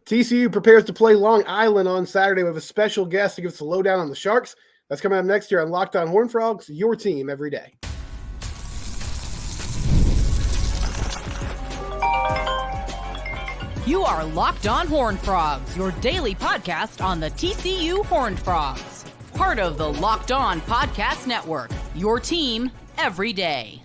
TCU prepares to play Long Island on Saturday with a special guest to give us a lowdown on the Sharks. That's coming up next year on Locked On Horned Frogs, your team every day. You are Locked On Horned Frogs, your daily podcast on the TCU Horned Frogs. Part of the Locked On Podcast Network, your team every day.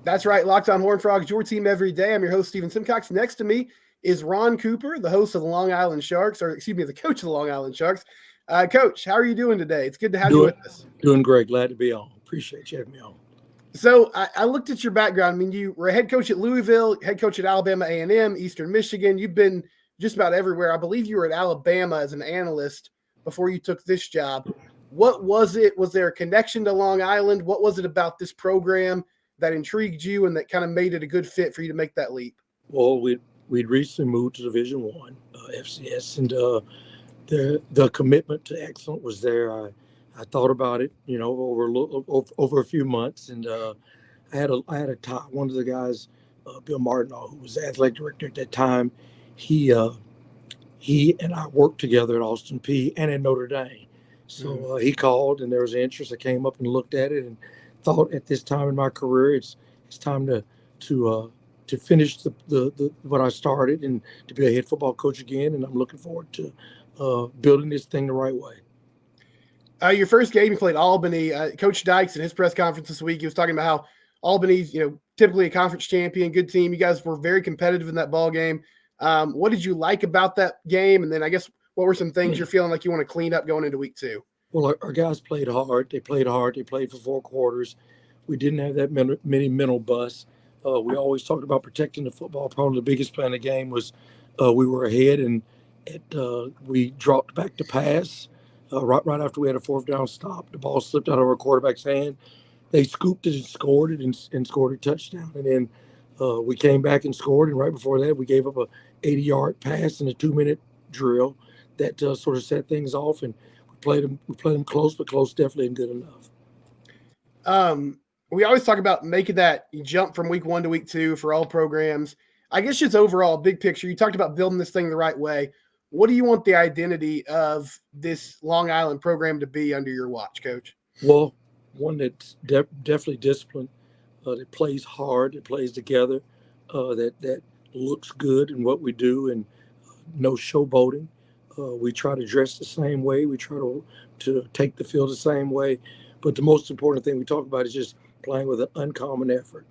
That's right, Locked On Horned Frogs, your team every day. I'm your host, Steven Simcox. Next to me is Ron Cooper, the host of the Long Island Sharks, or excuse me, the coach of the Long Island Sharks. Coach, how are you doing today? It's good to have you with us. Doing great. Glad to be on. Appreciate you having me on. So I looked at your background. I mean, you were a head coach at Louisville, head coach at Alabama A&M, Eastern Michigan. You've been just about everywhere. I believe you were at Alabama as an analyst before you took this job. What was it? Was there a connection to Long Island? What was it about this program that intrigued you and that kind of made it a good fit for you to make that leap? Well, we'd recently moved to Division I, FCS, and the commitment to excellence was there. I thought about it, over a few months, and I had a tie. One of the guys, Bill Martinall, who was the athletic director at that time, he and I worked together at Austin Peay and at Notre Dame. So he called, and there was interest. I came up and looked at it, and thought at this time in my career, it's time to finish the what I started and to be a head football coach again. And I'm looking forward to building this thing the right way. Your first game, you played Albany. Coach Dykes in his press conference this week, he was talking about how Albany's, typically a conference champion, good team. You guys were very competitive in that ball game. What did you like about that game? And then I guess what were some things you're feeling like you want to clean up going into week 2? Well, our guys played hard. They played hard. They played for 4 quarters. We didn't have that many mental busts. We always talked about protecting the football. Probably the biggest play in the game was we were ahead, and we dropped back to pass. Right after we had a 4th down stop, the ball slipped out of our quarterback's hand. They scooped it and scored it and scored a touchdown. And then we came back and scored. And right before that, we gave up a 80-yard pass in a 2-minute drill that sort of set things off. And we played them close, but close definitely isn't good enough. We always talk about making that jump from week 1 to week 2 for all programs. I guess just overall, big picture, you talked about building this thing the right way. What do you want the identity of this Long Island program to be under your watch, Coach? Well, one that's definitely disciplined, that plays hard, that plays together, that looks good in what we do, and no showboating. We try to dress the same way. We try to take the field the same way. But the most important thing we talk about is just playing with an uncommon effort,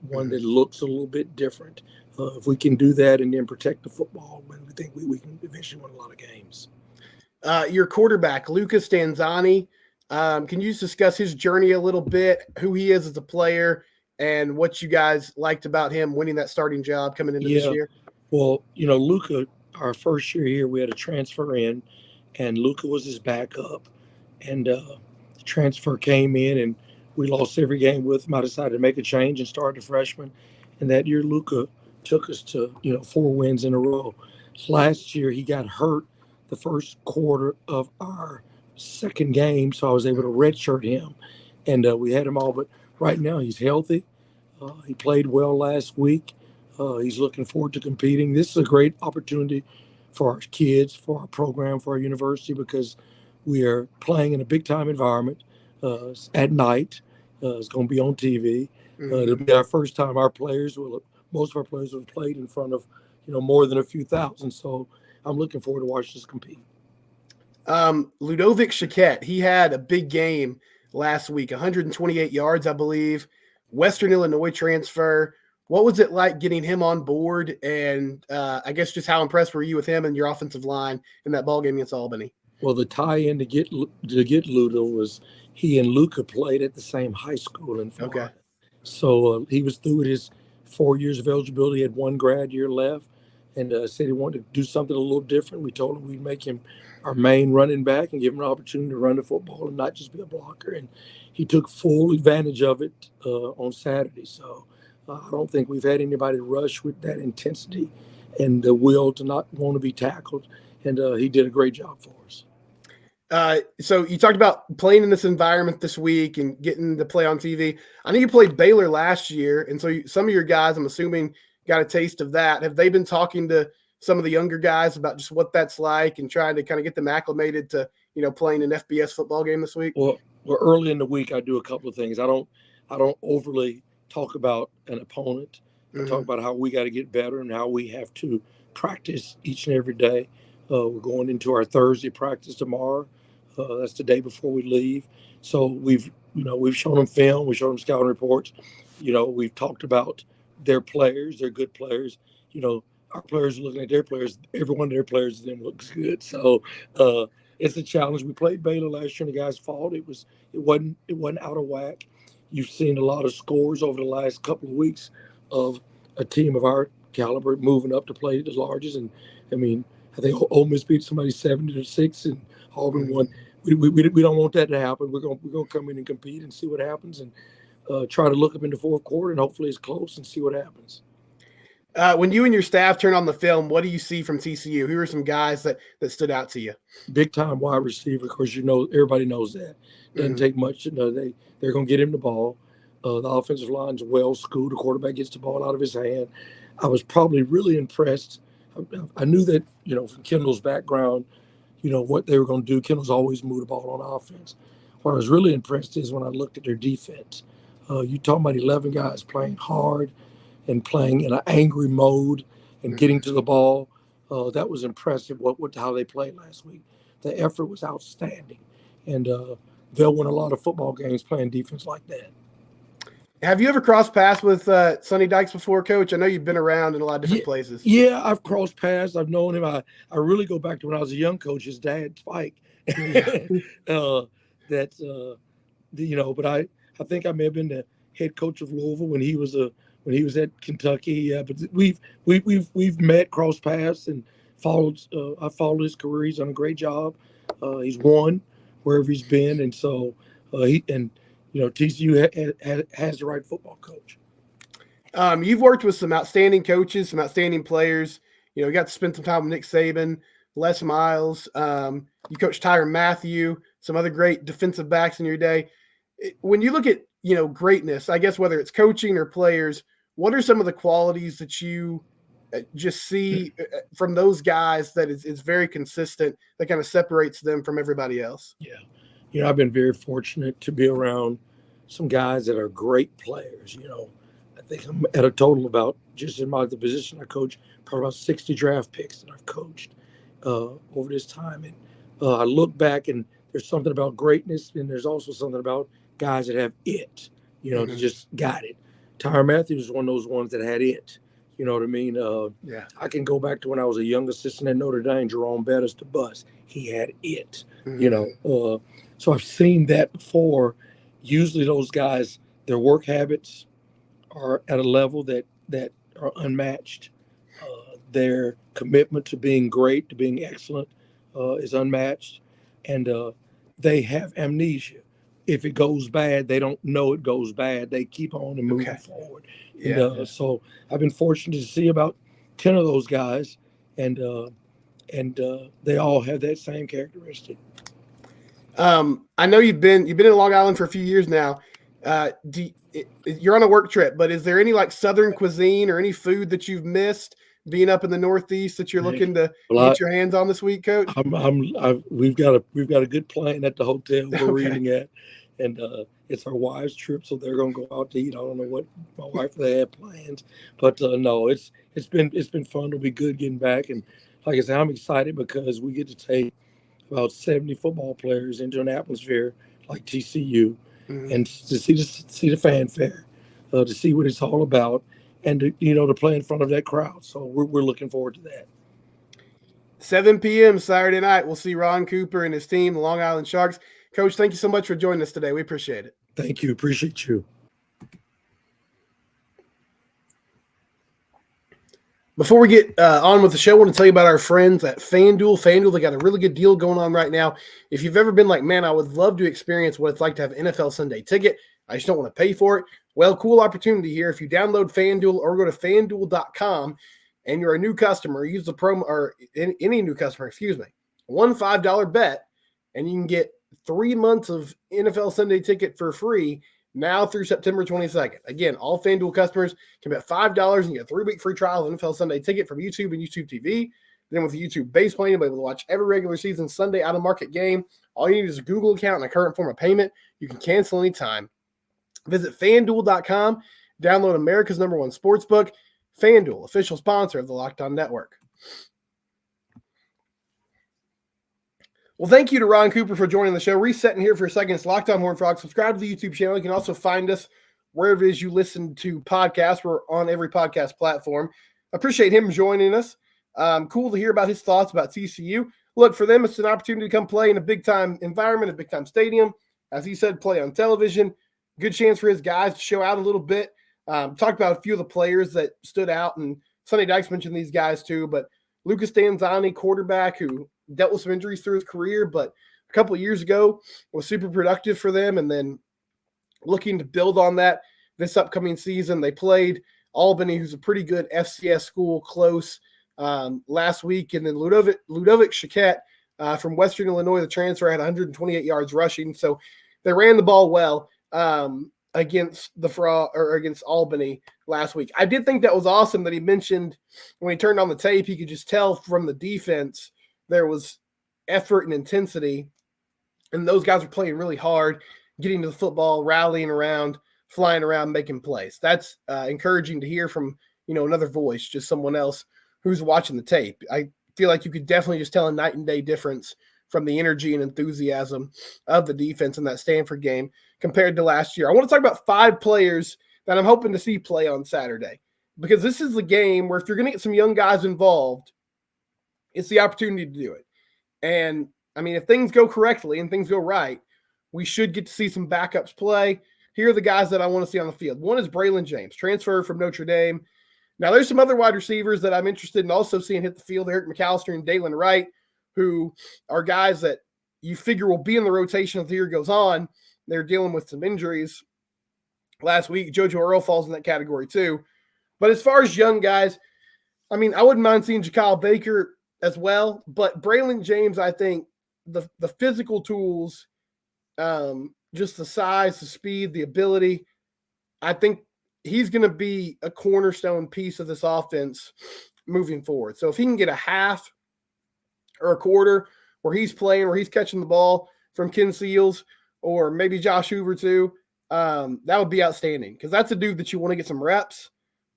one that looks a little bit different. If we can do that and then protect the football, we think we can eventually win a lot of games. Your quarterback, Luca Stanzani, can you just discuss his journey a little bit, who he is as a player, and what you guys liked about him winning that starting job coming into this year? Well, Luca, our first year here, we had a transfer in, and Luca was his backup. And the transfer came in, and we lost every game with him. I decided to make a change and start a freshman. And that year, Luca took us to 4 wins in a row. Last year he got hurt the first quarter of our second game, so I was able to redshirt him, and we had him all. But right now he's healthy. He played well last week. He's looking forward to competing. This is a great opportunity for our kids, for our program, for our university, because we are playing in a big time environment at night. It's going to be on TV. It'll be our first time most of our players have played in front of, more than a few thousand. So I'm looking forward to watching us compete. Ludovic Chiquette, he had a big game last week, 128 yards, I believe. Western Illinois transfer. What was it like getting him on board? And I guess just how impressed were you with him and your offensive line in that ball game against Albany? Well, the tie-in to get Ludo was he and Luca played at the same high school in Florida. Okay. So he was through with his 4 years of eligibility, had 1 grad year left, and said he wanted to do something a little different. We told him we'd make him our main running back and give him an opportunity to run the football and not just be a blocker. And he took full advantage of it on Saturday. So I don't think we've had anybody rush with that intensity and the will to not want to be tackled. And he did a great job for us. So you talked about playing in this environment this week and getting to play on TV. I know you played Baylor last year, and so some of your guys, I'm assuming, got a taste of that. Have they been talking to some of the younger guys about just what that's like and trying to kind of get them acclimated to, playing an FBS football game this week? Well, early in the week, I do a couple of things. I don't overly talk about an opponent. I talk about how we got to get better and how we have to practice each and every day. We're going into our Thursday practice tomorrow. That's the day before we leave. So we've shown them film, we've shown them scouting reports. We've talked about their players, their good players. Our players are looking at their players. Every one of their players then looks good. So it's a challenge. We played Baylor last year, and the guys fought. It wasn't out of whack. You've seen a lot of scores over the last couple of weeks of a team of our caliber moving up to play the largest. And I think Ole Miss beat somebody 70-6, and Auburn won. We don't want that to happen. We're gonna come in and compete and see what happens, and try to look up in the fourth quarter, and hopefully it's close and see what happens. When you and your staff turn on the film, what do you see from TCU? Who are some guys that stood out to you? Big time wide receiver. Of course, everybody knows that. Doesn't take much. They're going to get him the ball. The offensive line's well schooled. The quarterback gets the ball out of his hand. I was probably really impressed. I knew that, from Kendall's background, what they were going to do. Kendall's always moved the ball on offense. What I was really impressed is when I looked at their defense. You talking about 11 guys playing hard and playing in an angry mode and getting to the ball. That was impressive how they played last week. The effort was outstanding. And they'll win a lot of football games playing defense like that. Have you ever crossed paths with Sonny Dykes before, Coach? I know you've been around in a lot of different places. Yeah, I've crossed paths. I've known him. I really go back to when I was a young coach, his dad, Spike. But I think I may have been the head coach of Louisville when he was at Kentucky. Yeah, but we've met, crossed paths, and followed. I followed his career. He's done a great job. He's won wherever he's been, and so TCU has the right football coach. You've worked with some outstanding coaches, some outstanding players. You got to spend some time with Nick Saban, Les Miles. You coached Tyrann Mathieu, some other great defensive backs in your day. When you look at greatness, I guess whether it's coaching or players, what are some of the qualities that you just see from those guys that is very consistent, that kind of separates them from everybody else? Yeah. I've been very fortunate to be around some guys that are great players. I think I'm at a total about, just in the position I coach, probably about 60 draft picks that I've coached over this time. And I look back, and there's something about greatness, and there's also something about guys that have it, that just got it. Tyrann Mathieu was one of those ones that had it. You know what I mean? I can go back to when I was a young assistant at Notre Dame, Jerome Bettis, the bus. He had it, So I've seen that before. Usually those guys, their work habits are at a level that are unmatched. Their commitment to being great, to being excellent, is unmatched. And they have amnesia. If it goes bad, they don't know it goes bad. They keep on and moving forward. So I've been fortunate to see about 10 of those guys, and they all have that same characteristic. I know you've been in Long Island for a few years now. You're on a work trip, but is there any Southern cuisine or any food that you've missed being up in the Northeast that you're looking to get your hands on this week, Coach? We've got a good plan at the hotel we're eating at, and it's our wives' trip, so they're going to go out to eat. I don't know what my wife they have plans, but no, it's been fun. It'll be good getting back, and like I said, I'm excited because we get to take about 70 football players into an atmosphere like TCU, and to see the fanfare, to see what it's all about, and to play in front of that crowd. So we're looking forward to that. 7 p.m. Saturday night, we'll see Ron Cooper and his team, the Long Island Sharks. Coach, thank you so much for joining us today. We appreciate it. Thank you. Appreciate you. Before we get on with the show, I want to tell you about our friends at FanDuel. FanDuel, they got a really good deal going on right now. If you've ever been like, man, I would love to experience what it's like to have an NFL Sunday ticket, I just don't want to pay for it. Well, cool opportunity here. If you download FanDuel or go to FanDuel.com and you're a new customer, use the promo, or any new customer, one $5 bet, and you can get 3 months of NFL Sunday ticket for free now through September 22nd. Again, all FanDuel customers can bet $5 and get a 3-week free trial of NFL Sunday Ticket from YouTube and YouTube TV. Then with the YouTube base plan, you'll be able to watch every regular season Sunday out-of-market game. All you need is a Google account and a current form of payment. You can cancel anytime. Visit FanDuel.com. Download America's #1 sportsbook. FanDuel, official sponsor of the Locked On Network. Well, thank you to Ron Cooper for joining the show. Resetting here for a second. It's Locked On Horned Frogs. Subscribe to the YouTube channel. You can also find us wherever it is you listen to podcasts. We're on every podcast platform. Appreciate him joining us. Cool to hear about his thoughts about TCU. Look, for them, it's an opportunity to come play in a big-time environment, a big-time stadium. As he said, play on television. Good chance for his guys to show out a little bit. Talked about a few of the players that stood out, and Sonny Dykes mentioned these guys too, but Lucas Danzani, quarterback, who dealt with some injuries through his career, but a couple of years ago was super productive for them, and then looking to build on that this upcoming season. They played Albany, who's a pretty good FCS school, close last week, and then Ludovic Chiquette from Western Illinois, the transfer, had 128 yards rushing, so they ran the ball well against against Albany last week. I did think that was awesome that he mentioned when he turned on the tape, he could just tell from the defense there was effort and intensity, and those guys were playing really hard, getting to the football, rallying around, flying around, making plays. That's encouraging to hear from, another voice, just someone else who's watching the tape. I feel like you could definitely just tell a night and day difference from the energy and enthusiasm of the defense in that Stanford game compared to last year. I want to talk about 5 players that I'm hoping to see play on Saturday, because this is the game where if you're going to get some young guys involved, it's the opportunity to do it. And, if things go correctly and things go right, we should get to see some backups play. Here are the guys that I want to see on the field. One is Braylon James, transfer from Notre Dame. Now, there's some other wide receivers that I'm interested in also seeing hit the field, Eric McAllister and Dalen Wright, who are guys that you figure will be in the rotation as the year goes on. They're dealing with some injuries last week. JoJo Earl falls in that category too. But as far as young guys, I wouldn't mind seeing Jakyle Baker as well. But Braylon James, I think the physical tools, just the size, the speed, the ability, I think he's going to be a cornerstone piece of this offense moving forward. So if he can get a half or a quarter where he's playing, where he's catching the ball from Ken Seals or maybe Josh Hoover too, that would be outstanding, because that's a dude that you want to get some reps.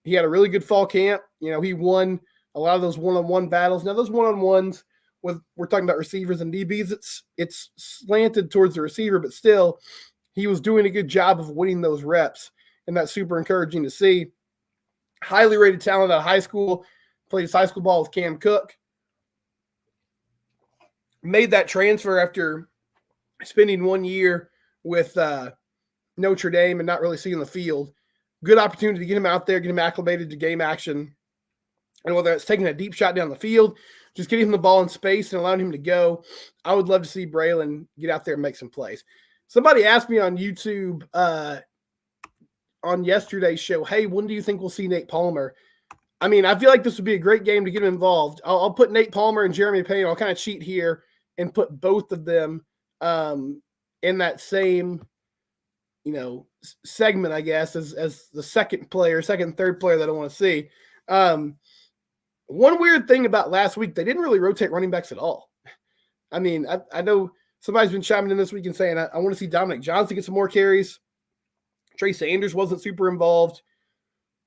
He had a really good fall camp. He won a lot of those one-on-one battles. Now, those one-on-ones, we're talking about receivers and DBs, it's slanted towards the receiver, but still, he was doing a good job of winning those reps, and that's super encouraging to see. Highly rated talent out of high school, played his high school ball with Cam Cook. Made that transfer after spending 1 year with Notre Dame and not really seeing the field. Good opportunity to get him out there, get him acclimated to game action. And whether it's taking a deep shot down the field, just getting him the ball in space and allowing him to go, I would love to see Braylon get out there and make some plays. Somebody asked me on YouTube on yesterday's show, hey, when do you think we'll see Nate Palmer? I feel like this would be a great game to get him involved. I'll put Nate Palmer and Jeremy Payne. I'll kind of cheat here and put both of them in that same, segment, I guess, as the second, third player that I want to see. One weird thing about last week, they didn't really rotate running backs at all. I know somebody's been chiming in this week and saying, I want to see Dominic Johnson get some more carries. Trey Sanders wasn't super involved.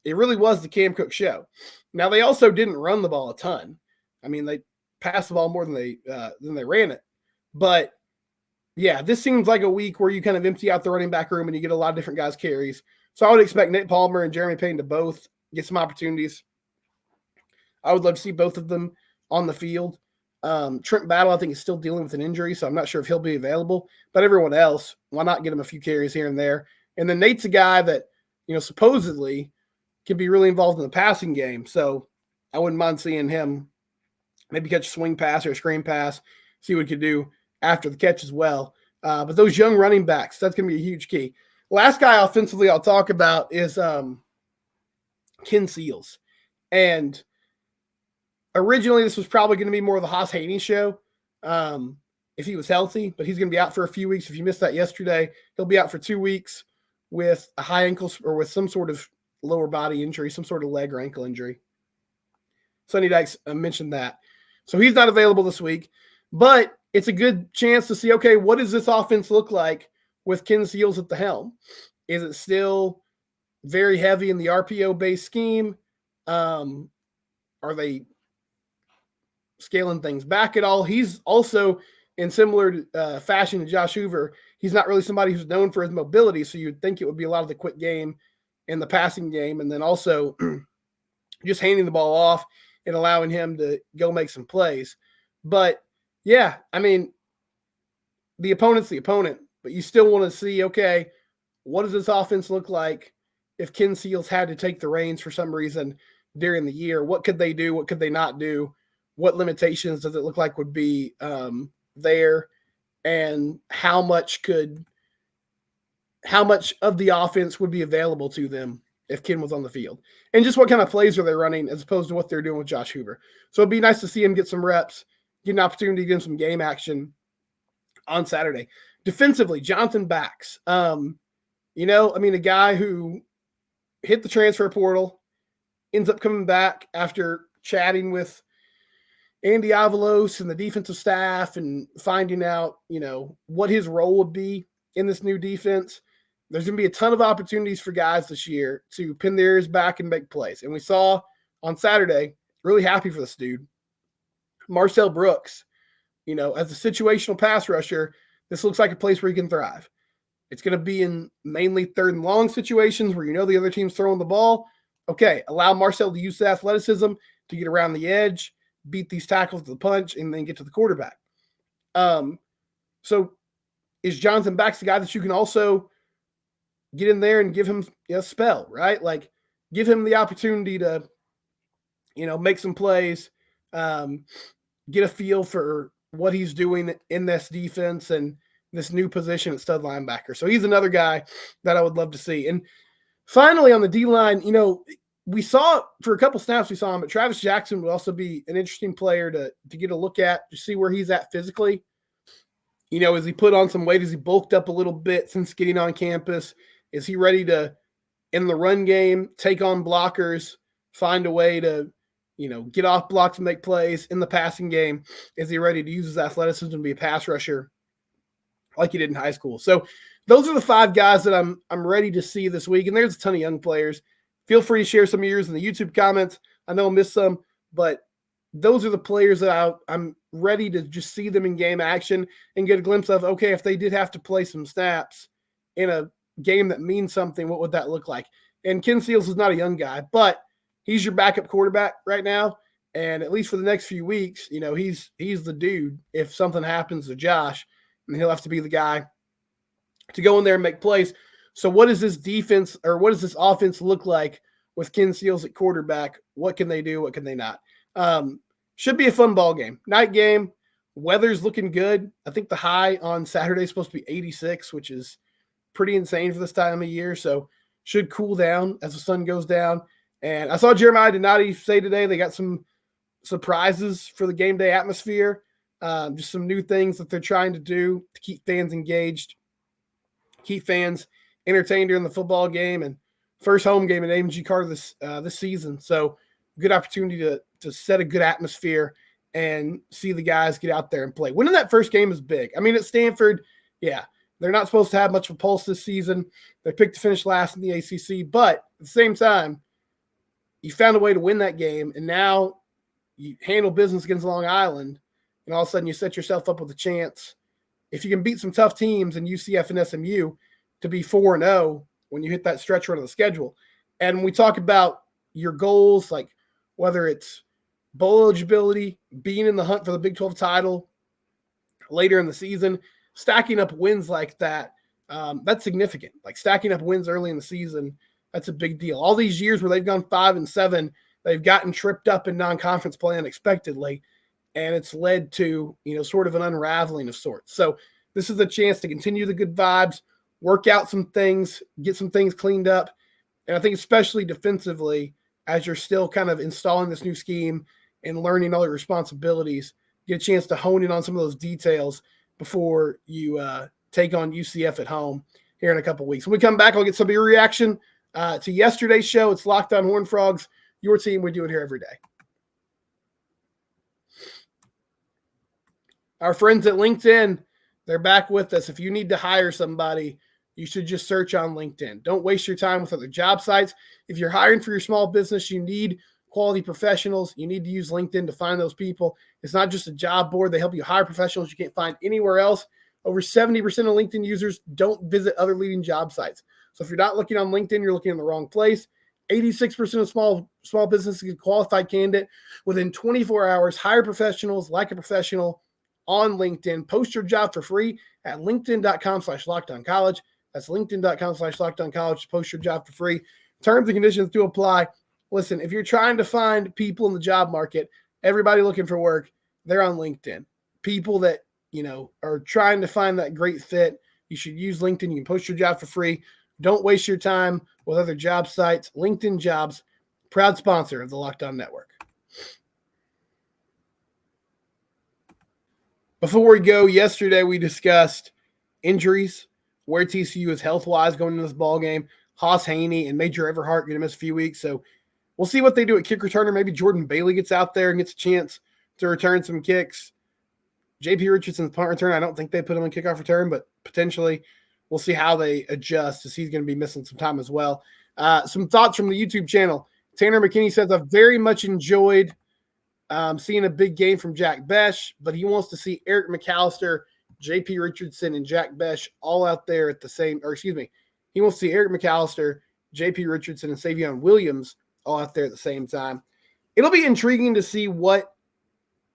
It really was the Cam Cook show. Now, they also didn't run the ball a ton. They passed the ball more than they ran it. But, yeah, this seems like a week where you kind of empty out the running back room and you get a lot of different guys' carries. So I would expect Nate Palmer and Jeremy Payne to both get some opportunities. I would love to see both of them on the field. Trent Battle, I think, is still dealing with an injury, so I'm not sure if he'll be available. But everyone else, why not get him a few carries here and there? And then Nate's a guy that, supposedly can be really involved in the passing game. So I wouldn't mind seeing him maybe catch a swing pass or a screen pass, see what he could do after the catch as well. But those young running backs, that's going to be a huge key. Last guy offensively I'll talk about is Ken Seals. And originally this was probably going to be more of the Haas Haney show if he was healthy, but he's going to be out for a few weeks. If you missed that yesterday, he'll be out for 2 weeks with a high ankle or with some sort of lower body injury, some sort of leg or ankle injury. Sonny Dykes mentioned that. So he's not available this week, but it's a good chance to see, okay, what does this offense look like with Ken Seals at the helm? Is it still very heavy in the RPO-based scheme? Are they scaling things back at all? He's also, in similar fashion to Josh Hoover, he's not really somebody who's known for his mobility, so you'd think it would be a lot of the quick game and the passing game, and then also just handing the ball off and allowing him to go make some plays. But, yeah, I mean, the opponent's the opponent, but you still want to see, okay, what does this offense look like if Ken Seals had to take the reins for some reason during the year? What could they do? What could they not do? What limitations does it look like would be there? And how much of the offense would be available to them if Ken was on the field? And just what kind of plays are they running as opposed to what they're doing with Josh Hoover? So it'd be nice to see him get some reps, get an opportunity to get some game action on Saturday. Defensively, Jonathan Backs. A guy who hit the transfer portal, ends up coming back after chatting with Andy Avalos and the defensive staff and finding out, what his role would be in this new defense. There's going to be a ton of opportunities for guys this year to pin their ears back and make plays. And we saw on Saturday, really happy for this dude, Marcel Brooks, as a situational pass rusher, this looks like a place where he can thrive. It's going to be in mainly third and long situations where the other team's throwing the ball. Okay, allow Marcel to use the athleticism to get around the edge, beat these tackles to the punch, and then get to the quarterback. So is Jonathan Backs the guy that you can also get in there and give him a spell, right? Like give him the opportunity to, make some plays, get a feel for what he's doing in this defense and this new position at stud linebacker. So he's another guy that I would love to see. And finally on the D-line, we saw for a couple snaps we saw him, but Travis Jackson would also be an interesting player to get a look at, to see where he's at physically. Has he put on some weight? Has he bulked up a little bit since getting on campus? Is he ready to, in the run game, take on blockers, find a way to, get off blocks and make plays? In the passing game, is he ready to use his athleticism to be a pass rusher like he did in high school? So those are the 5 guys that I'm ready to see this week. And there's a ton of young players. Feel free to share some of yours in the YouTube comments. I know I missed some, but those are the players that I'm ready to just see them in game action and get a glimpse of, okay, if they did have to play some snaps in a game that means something, what would that look like? And Ken Seals is not a young guy, but he's your backup quarterback right now. And at least for the next few weeks, he's the dude if something happens to Josh, and he'll have to be the guy to go in there and make plays. So what does this defense or what does this offense look like with Ken Seals at quarterback? What can they do? What can they not? Should be a fun ball game. Night game. Weather's looking good. I think the high on Saturday is supposed to be 86, which is pretty insane for this time of year. So should cool down as the sun goes down. And I saw Jeremiah Donati say today they got some surprises for the game day atmosphere. Just some new things that they're trying to do to keep fans engaged, keep fans entertained during the football game, and first home game at AMG Carter this season. So good opportunity to set a good atmosphere and see the guys get out there and play. Winning that first game is big. I mean, at Stanford, yeah, they're not supposed to have much of a pulse this season. They picked to finish last in the ACC, but at the same time, you found a way to win that game, and now you handle business against Long Island, and all of a sudden you set yourself up with a chance, if you can beat some tough teams in UCF and SMU, to be 4-0 when you hit that stretch run of the schedule. And when we talk about your goals, like whether it's bowl eligibility, being in the hunt for the Big 12 title later in the season, stacking up wins like that, that's significant. Like stacking up wins early in the season, that's a big deal. All these years where they've gone 5-7, they've gotten tripped up in non-conference play unexpectedly, and it's led to, sort of an unraveling of sorts. So this is a chance to continue the good vibes, work out some things, get some things cleaned up. And I think especially defensively, as you're still kind of installing this new scheme and learning all your responsibilities, get a chance to hone in on some of those details before you take on UCF at home here in a couple weeks. When we come back, I'll get some of your reaction to yesterday's show. It's Locked On Horned Frogs, your team. We do it here every day. Our friends at LinkedIn, they're back with us. If you need to hire somebody, you should just search on LinkedIn. Don't waste your time with other job sites. If you're hiring for your small business, you need quality professionals. You need to use LinkedIn to find those people. It's not just a job board. They help you hire professionals you can't find anywhere else. Over 70% of LinkedIn users don't visit other leading job sites. So if you're not looking on LinkedIn, you're looking in the wrong place. 86% of small businesses get qualified candidate within 24 hours. Hire professionals like a professional on LinkedIn. Post your job for free at linkedin.com/lockedoncollege. That's linkedin.com/lockedoncollege to post your job for free. Terms and conditions do apply. Listen, if you're trying to find people in the job market, everybody looking for work, they're on LinkedIn. People that, are trying to find that great fit, you should use LinkedIn. You can post your job for free. Don't waste your time with other job sites. LinkedIn Jobs, proud sponsor of the Locked On Network. Before we go, yesterday we discussed injuries, where TCU is health-wise going into this ball game. Haas Haney and Major Everhart going to miss a few weeks, so we'll see what they do at kick returner. Maybe Jordan Bailey gets out there and gets a chance to return some kicks. JP Richardson's punt return, I don't think they put him in kickoff return, but potentially we'll see how they adjust as he's going to be missing some time as well. Some thoughts from the YouTube channel. Tanner McKinney says, I've very much enjoyed seeing a big game from Jack Besh, but he wants to see Eric McAllister, JP Richardson, and Jack Besh all out there at the same, he wants to see Eric McAllister, JP Richardson, and Savion Williams all out there at the same time. It'll be intriguing to see what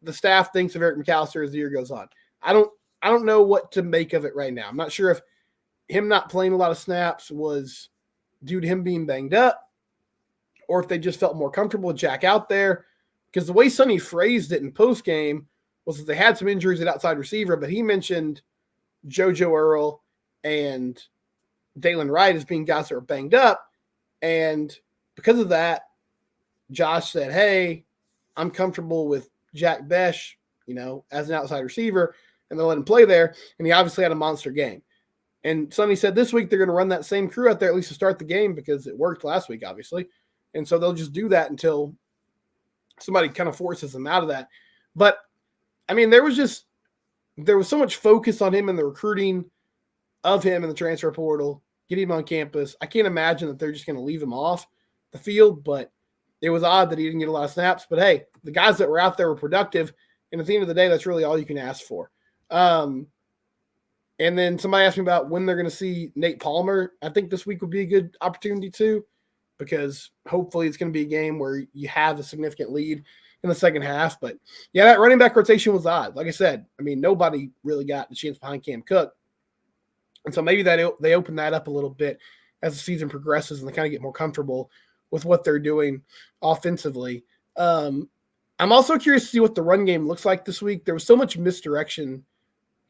the staff thinks of Eric McAllister as the year goes on. I don't know what to make of it right now. I'm not sure if him not playing a lot of snaps was due to him being banged up or if they just felt more comfortable with Jack out there. Because the way Sonny phrased it in postgame was that they had some injuries at outside receiver, but he mentioned JoJo Earl and Dalen Wright as being guys that were banged up. And because of that, Josh said, hey, I'm comfortable with Jack Besh, as an outside receiver, and they'll let him play there. And he obviously had a monster game. And Sonny said this week they're going to run that same crew out there at least to start the game because it worked last week, obviously. And so they'll just do that until somebody kind of forces them out of that. But, there was so much focus on him and the recruiting of him in the transfer portal, getting him on campus. I can't imagine that they're just going to leave him off the field, but it was odd that he didn't get a lot of snaps. But, hey, the guys that were out there were productive, and at the end of the day, that's really all you can ask for. And then somebody asked me about when they're going to see Nate Palmer. I think this week would be a good opportunity too, because hopefully it's going to be a game where you have a significant lead in the second half. But, yeah, that running back rotation was odd. Like I said, nobody really got the chance behind Cam Cook. And so maybe they open that up a little bit as the season progresses and they kind of get more comfortable with what they're doing offensively. I'm also curious to see what the run game looks like this week. There was so much misdirection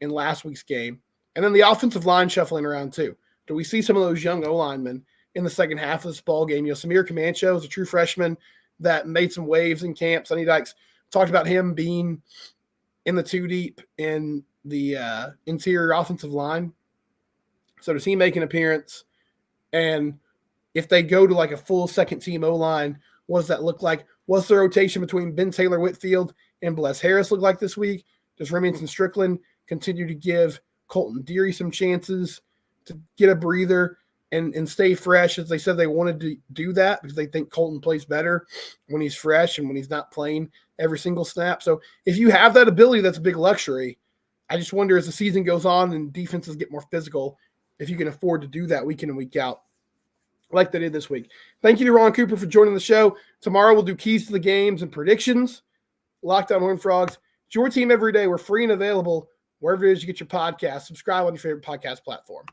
in last week's game. And then the offensive line shuffling around too. Do we see some of those young O-linemen in the second half of this ball game? Samir Camacho is a true freshman that made some waves in camp. Sonny Dykes talked about him being in the two deep in the interior offensive line. So does he make an appearance? And if they go to like a full second team O-line, what does that look like? What's the rotation between Ben Taylor Whitfield and Bless Harris look like this week? Does Remington Strickland continue to give Colton Deary some chances to get a breather and stay fresh, as they said they wanted to do that because they think Colton plays better when he's fresh and when he's not playing every single snap. So if you have that ability, that's a big luxury. I just wonder as the season goes on and defenses get more physical, if you can afford to do that week in and week out like they did this week. Thank you to Ron Cooper for joining the show. Tomorrow we'll do keys to the games and predictions. Locked On Horned Frogs. It's your team every day. We're free and available wherever it is you get your podcast. Subscribe on your favorite podcast platform.